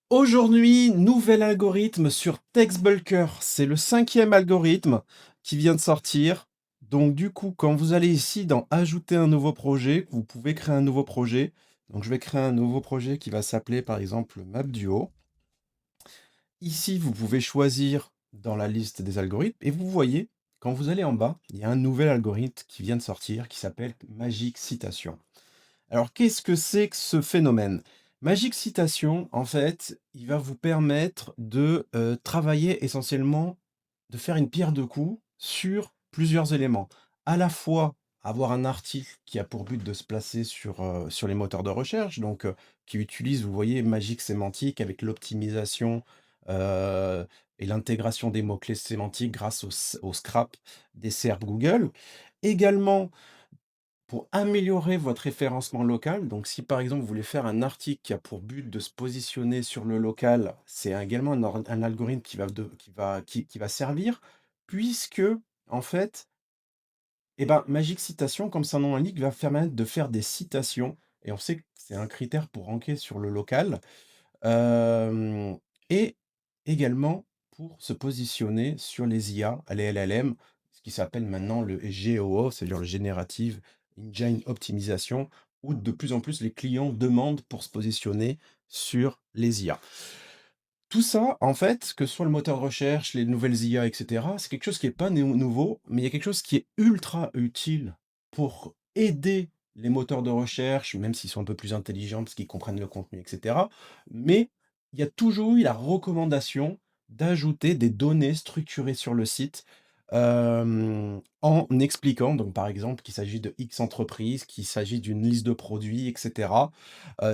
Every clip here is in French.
Aujourd'hui, nouvel algorithme sur TextBulker. C'est le cinquième algorithme qui vient de sortir. Donc du coup, quand vous allez ici dans ajouter un nouveau projet, vous pouvez créer un nouveau projet. Donc je vais créer un nouveau projet qui va s'appeler par exemple MapDuo. Ici, vous pouvez choisir dans la liste des algorithmes et vous voyez, quand vous allez en bas, il y a un nouvel algorithme qui vient de sortir qui s'appelle Magic Citation. Alors, qu'est-ce que c'est que ce phénomène? Magic Citation, en fait, il va vous permettre de, travailler essentiellement, de faire une pierre deux coups sur plusieurs éléments. À la fois, avoir un article qui a pour but de se placer sur les moteurs de recherche, donc, qui utilise, vous voyez, Magic Sémantique avec l'optimisation, heu et l'intégration des mots-clés sémantiques grâce au scrap des SERP Google. Également, pour améliorer votre référencement local, donc si par exemple vous voulez faire un article qui a pour but de se positionner sur le local, c'est également un algorithme qui va servir, puisque en fait, eh ben, Magic Citation, comme son nom l'indique, va permettre de faire des citations, et on sait que c'est un critère pour ranker sur le local. Hem et également pour se positionner sur les IA, les LLM, ce qui s'appelle maintenant le GOO, c'est-à-dire le Generative Engine Optimization, où de plus en plus les clients demandent pour se positionner sur les IA. Tout ça, en fait, que ce soit le moteur de recherche, les nouvelles IA et cetera, c'est quelque chose qui est pas nouveau, mais il y a quelque chose qui est ultra utile pour aider les moteurs de recherche, même s'ils sont un peu plus intelligents parce qu'ils comprennent le contenu et cetera. Mais il y a toujours eu la recommandation d'ajouter des données structurées sur le site, en expliquant donc par exemple qu'il s'agit de X entreprises, qu'il s'agit d'une liste de produits et cetera.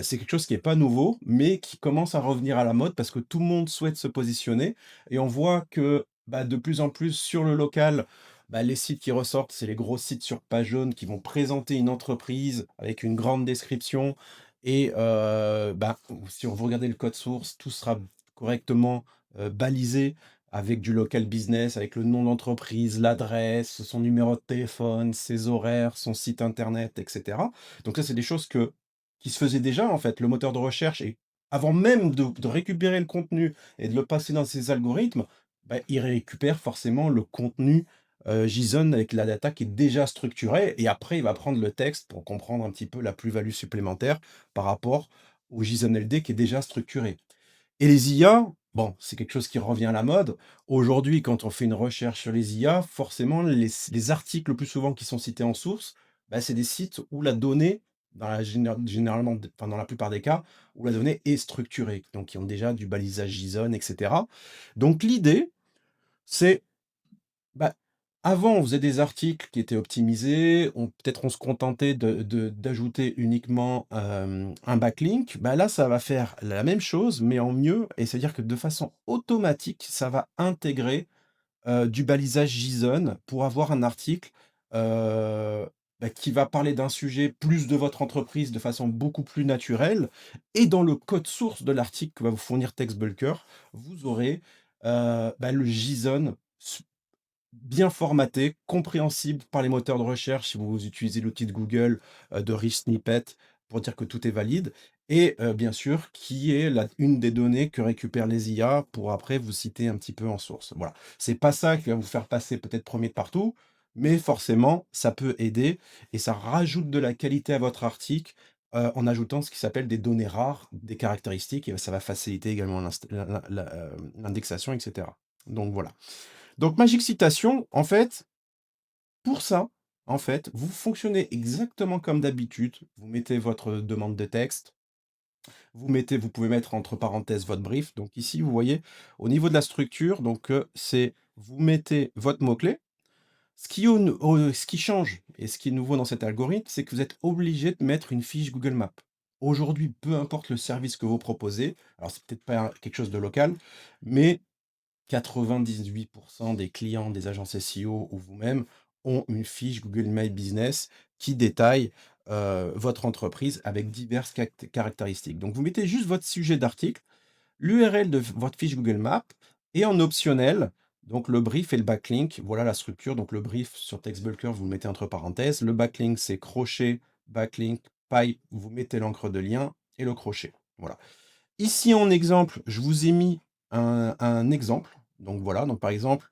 C'est quelque chose qui est pas nouveau, mais qui commence à revenir à la mode parce que tout le monde souhaite se positionner et on voit que, bah, de plus en plus sur le local, bah, les sites qui ressortent, c'est les gros sites sur page jaune qui vont présenter une entreprise avec une grande description et bah, si vous regardez le code source, tout sera correctement, balisé avec du local business, avec le nom d'entreprise, l'adresse, son numéro de téléphone, ses horaires, son site internet et cetera. Donc ça, c'est des choses qui se faisaient déjà, en fait. Le moteur de recherche et avant même de récupérer le contenu et de le passer dans ses algorithmes, bah, il récupère forcément le contenu, JSON avec la data qui est déjà structurée et après il va prendre le texte pour comprendre un petit peu la plus-value supplémentaire par rapport au JSON LD qui est déjà structuré. Et les IA, bon, c'est quelque chose qui revient à la mode. Aujourd'hui, quand on fait une recherche sur les IA, forcément, les articles le plus souvent qui sont cités en source, bah, c'est des sites où la donnée, généralement, enfin, dans la plupart des cas, où la donnée est structurée, donc qui ont déjà du balisage JSON, et cetera. Donc l'idée, c'est bah, avant, on faisait des articles qui étaient optimisés, peut-être on se contentait d'ajouter uniquement, un backlink. Bah, là, ça va faire la même chose, mais en mieux et c'est-à-dire que de façon automatique, ça va intégrer, du balisage JSON pour avoir un article, heu, bah, qui va parler d'un sujet plus de votre entreprise de façon beaucoup plus naturelle et dans le code source de l'article que va vous fournir TextBulker, vous aurez, bah, le JSON bien formaté, compréhensible par les moteurs de recherche si vous utilisez l'outil de Google, de Rich Snippet pour dire que tout est valide et bien sûr, qui est la une des données que récupèrent les IA pour après vous citer un petit peu en source. Voilà. C'est pas ça qui va vous faire passer peut-être premier de partout, mais forcément, ça peut aider et ça rajoute de la qualité à votre article, en ajoutant ce qui s'appelle des données rares, des caractéristiques et ça va faciliter également l'indexation et cetera. Donc voilà. Donc Magic Citation, en fait, pour ça, en fait, vous fonctionnez exactement comme d'habitude. Vous mettez votre demande de texte, vous pouvez mettre entre parenthèses votre brief. Donc ici, vous voyez, au niveau de la structure, donc c'est vous mettez votre mot-clé. Ce qui change et ce qui est nouveau dans cet algorithme, c'est que vous êtes obligé de mettre une fiche Google Maps. Aujourd'hui, peu importe le service que vous proposez, alors c'est peut-être pas quelque chose de local, mais 98 des clients des agences SEO ou vous-même ont une fiche Google My Business qui détaille, votre entreprise avec diverses caractéristiques. Donc vous mettez juste votre sujet d'article, l'URL de votre fiche Google Maps et en optionnel, donc le brief et le backlink. Voilà la structure. Donc le brief sur TextBulker, vous le mettez entre parenthèses. Le backlink, c'est crochet, backlink, pipe, vous mettez l'encre de lien et le crochet. Voilà. Ici en exemple, je vous ai mis un exemple. Donc voilà, donc par exemple,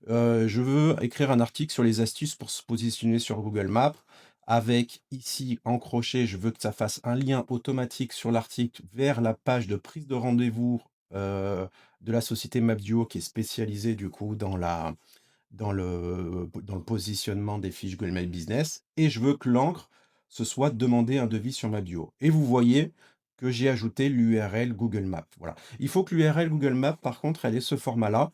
je veux écrire un article sur les astuces pour se positionner sur Google Maps avec ici en crochet, je veux que ça fasse un lien automatique sur l'article vers la page de prise de rendez-vous, de la société Mapduo qui est spécialisée du coup dans le positionnement des fiches Google My Business et je veux que l'encre, ce soit demander un devis sur ma bio. Et vous voyez que j'ai ajouté l'URL Google Maps. Voilà. Il faut que l'URL Google Maps, par contre, elle ait ce format-là.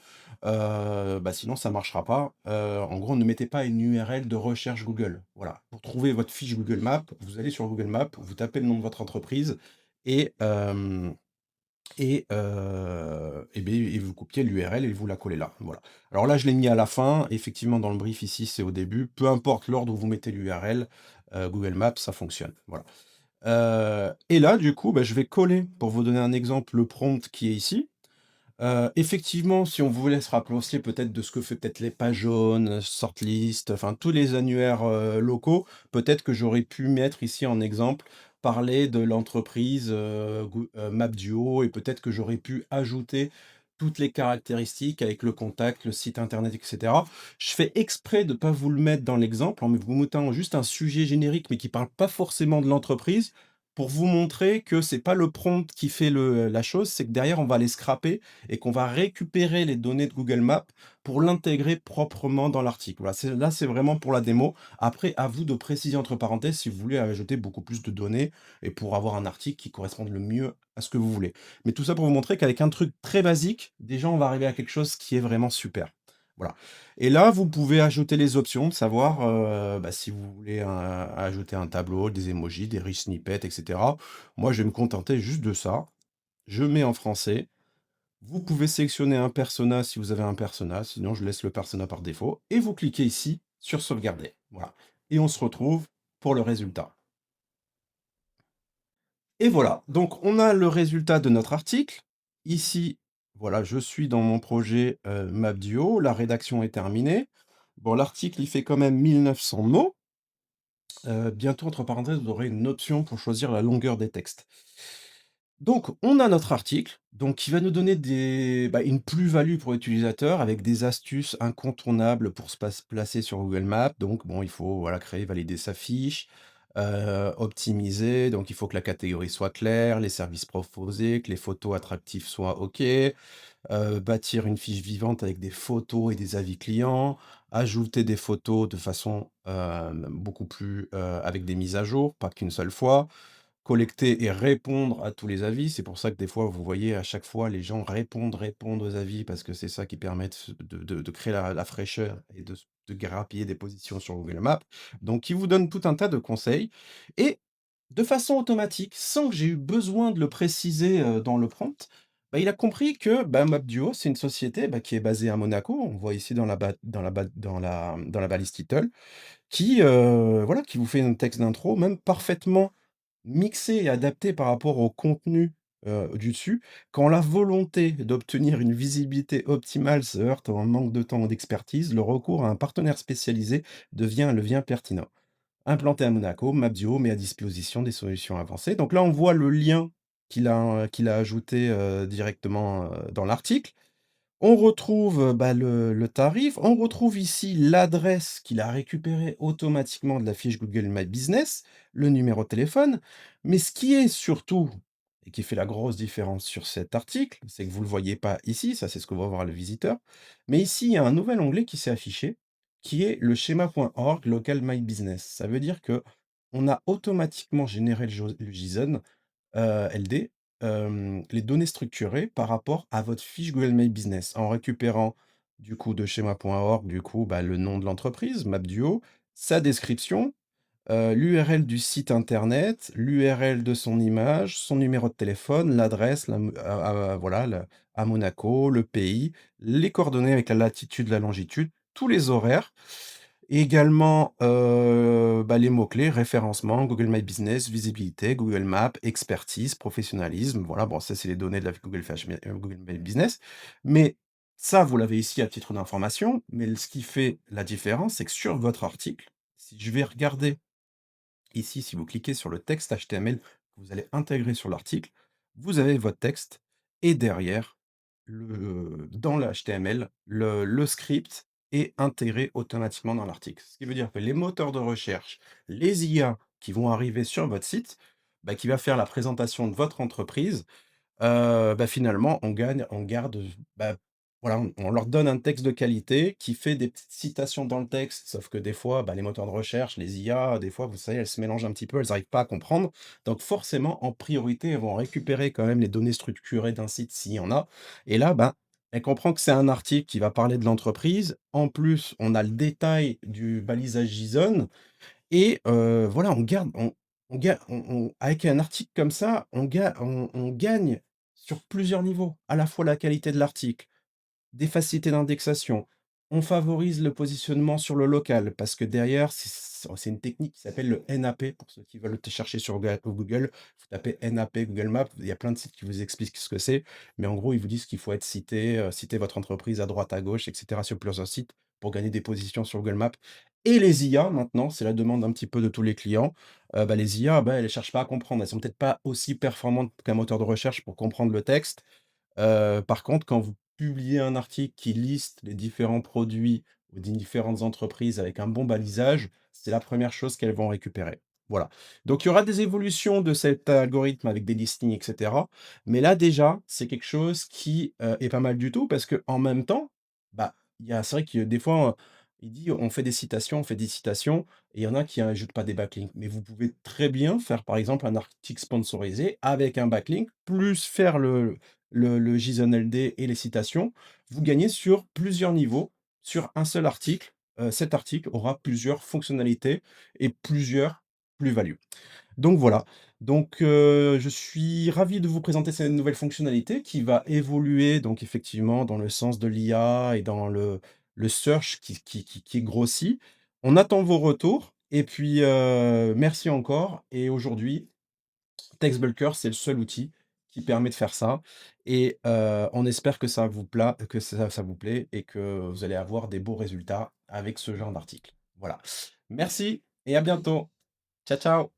Sinon, ça ne marchera pas. En gros, ne mettez pas une URL de recherche Google. Voilà. Pour trouver votre fiche Google Maps, vous allez sur Google Maps, vous tapez le nom de votre entreprise et, et vous copiez l'URL et vous la collez là, voilà. Alors là, je l'ai mis à la fin, effectivement dans le brief ici, c'est au début, peu importe l'ordre où vous mettez l'URL, Google Maps, ça fonctionne, voilà. Et là, du coup, bah, je vais coller, pour vous donner un exemple, le prompt qui est ici. Effectivement, si on voulait se rappeler aussi peut-être de ce que fait peut-être les pages jaunes, Sortlist, enfin tous les annuaires, locaux, peut-être que j'aurais pu mettre ici en exemple, parler de l'entreprise, Mapduo et peut-être que j'aurais pu ajouter toutes les caractéristiques avec le contact, le site internet et cetera. Je fais exprès de ne pas vous le mettre dans l'exemple en vous mettant juste un sujet générique, mais qui parle pas forcément de l'entreprise, pour vous montrer que c'est pas le prompt qui fait la chose, c'est que derrière on va les scraper et qu'on va récupérer les données de Google Maps pour l'intégrer proprement dans l'article. Voilà, c'est vraiment pour la démo. Après, à vous de préciser entre parenthèses si vous voulez ajouter beaucoup plus de données et pour avoir un article qui corresponde le mieux à ce que vous voulez. Mais tout ça pour vous montrer qu'avec un truc très basique, déjà on va arriver à quelque chose qui est vraiment super. Voilà. Et là, vous pouvez ajouter les options, de savoir si vous voulez ajouter un tableau, des emojis, des rich snippets, etc. Moi, je vais me contenter juste de ça. Je mets en français. Vous pouvez sélectionner un persona si vous avez un persona, sinon je laisse le persona par défaut. Et vous cliquez ici sur sauvegarder. Voilà. Et on se retrouve pour le résultat. Et voilà, donc on a le résultat de notre article. Ici, voilà, je suis dans mon projet Mapduo, la rédaction est terminée. Bon, l'article, il fait quand même 1900 mots. Bientôt, entre parenthèses, vous aurez une option pour choisir la longueur des textes. Donc, on a notre article, donc qui va nous donner une plus-value pour l'utilisateur avec des astuces incontournables pour se placer sur Google Maps. Donc, bon, il faut voilà, créer, valider sa fiche, optimiser. Donc, il faut que la catégorie soit claire, les services proposés, que les photos attractives soient OK, bâtir une fiche vivante avec des photos et des avis clients, ajouter des photos de façon beaucoup plus avec des mises à jour, pas qu'une seule fois. Collecter et répondre à tous les avis. C'est pour ça que des fois, vous voyez, à chaque fois, les gens répondent aux avis parce que c'est ça qui permet de créer la fraîcheur et de grappiller des positions sur Google Maps. Donc, il vous donne tout un tas de conseils et de façon automatique, sans que j'ai eu besoin de le préciser, dans le prompt, il a compris que, Mapduo, c'est une société, qui est basée à Monaco. On voit ici dans la balise title qui, voilà, qui vous fait un texte d'intro, même parfaitement mixé et adapté par rapport au contenu, du dessus, quand la volonté d'obtenir une visibilité optimale se heurte à un manque de temps ou d'expertise, le recours à un partenaire spécialisé devient un levier pertinent. Implanté à Monaco, Mapduo met à disposition des solutions avancées. Donc là, on voit le lien qu'il a ajouté, directement, dans l'article. On retrouve, le tarif, on retrouve ici l'adresse qu'il a récupérée automatiquement de la fiche Google My Business, le numéro de téléphone. Mais ce qui est surtout et qui fait la grosse différence sur cet article, c'est que vous ne le voyez pas ici, ça c'est ce que va voir le visiteur. Mais ici, il y a un nouvel onglet qui s'est affiché, qui est le schéma.org Local My Business. Ça veut dire que on a automatiquement généré le JSON LD, les données structurées par rapport à votre fiche Google My Business, en récupérant du coup de schéma.org, du coup, le nom de l'entreprise, Mapduo, sa description, l'URL du site internet, l'URL de son image, son numéro de téléphone, l'adresse, voilà, à Monaco, le pays, les coordonnées avec la latitude, la longitude, tous les horaires. Et également, les mots-clés, référencement, Google My Business, visibilité, Google Maps, expertise, professionnalisme. Voilà, bon, ça, c'est les données de la Google My Business. Mais ça, vous l'avez ici à titre d'information. Mais ce qui fait la différence, c'est que sur votre article, si je vais regarder ici, si vous cliquez sur le texte HTML que vous allez intégrer sur l'article, Vous avez votre texte et derrière, dans le HTML, le script est intégré automatiquement dans l'article. Ce qui veut dire que les moteurs de recherche, les IA qui vont arriver sur votre site, bah, qui va faire la présentation de votre entreprise, bah, finalement, on garde, bah, voilà, on leur donne un texte de qualité qui fait des petites citations dans le texte, sauf que des fois, bah, les moteurs de recherche, les IA, des fois, vous savez, elles se mélangent un petit peu, elles arrivent pas à comprendre. Donc forcément, en priorité, elles vont récupérer quand même les données structurées d'un site s'il y en a et là, ben, elle comprend que c'est un article qui va parler de l'entreprise. En plus, on a le détail du balisage JSON et voilà, on garde on avec un article comme ça, on gagne sur plusieurs niveaux. À la fois la qualité de l'article, des facilités d'indexation. On favorise le positionnement sur le local parce que derrière, c'est une technique qui s'appelle le NAP pour ceux qui veulent te chercher sur Google. Vous tapez NAP Google Maps, il y a plein de sites qui vous expliquent ce que c'est, mais en gros, ils vous disent qu'il faut être cité, citer votre entreprise à droite, à gauche et cetera sur plusieurs sites pour gagner des positions sur Google Maps et les IA maintenant, c'est la demande un petit peu de tous les clients, bah, les IA, bah, elles ne cherchent pas à comprendre. Elles sont peut-être pas aussi performantes qu'un moteur de recherche pour comprendre le texte, par contre, quand vous publiez un article qui liste les différents produits ou des différentes entreprises avec un bon balisage, c'est la première chose qu'elles vont récupérer. Voilà. Donc il y aura des évolutions de cet algorithme avec des listings et cetera, mais là déjà, c'est quelque chose qui, est pas mal du tout parce qu'en même temps, bah, c'est vrai que des fois, il dit: «On fait des citations, on fait des citations» et il y en a qui ajoutent pas des backlinks. Mais vous pouvez très bien faire, par exemple, un article sponsorisé avec un backlink, plus faire le JSON LD et les citations, vous gagnez sur plusieurs niveaux, sur un seul article. Cet article aura plusieurs fonctionnalités et plusieurs plus-values. Donc voilà. Donc, je suis ravi de vous présenter cette nouvelle fonctionnalité qui va évoluer donc effectivement dans le sens de l'IA et dans le search qui grossit. On attend vos retours et puis, merci encore et aujourd'hui TextBulker, c'est le seul outil qui permet de faire ça et on espère que ça vous plaît et que vous allez avoir des beaux résultats avec ce genre d'article. Voilà. Merci et à bientôt. Ciao, ciao.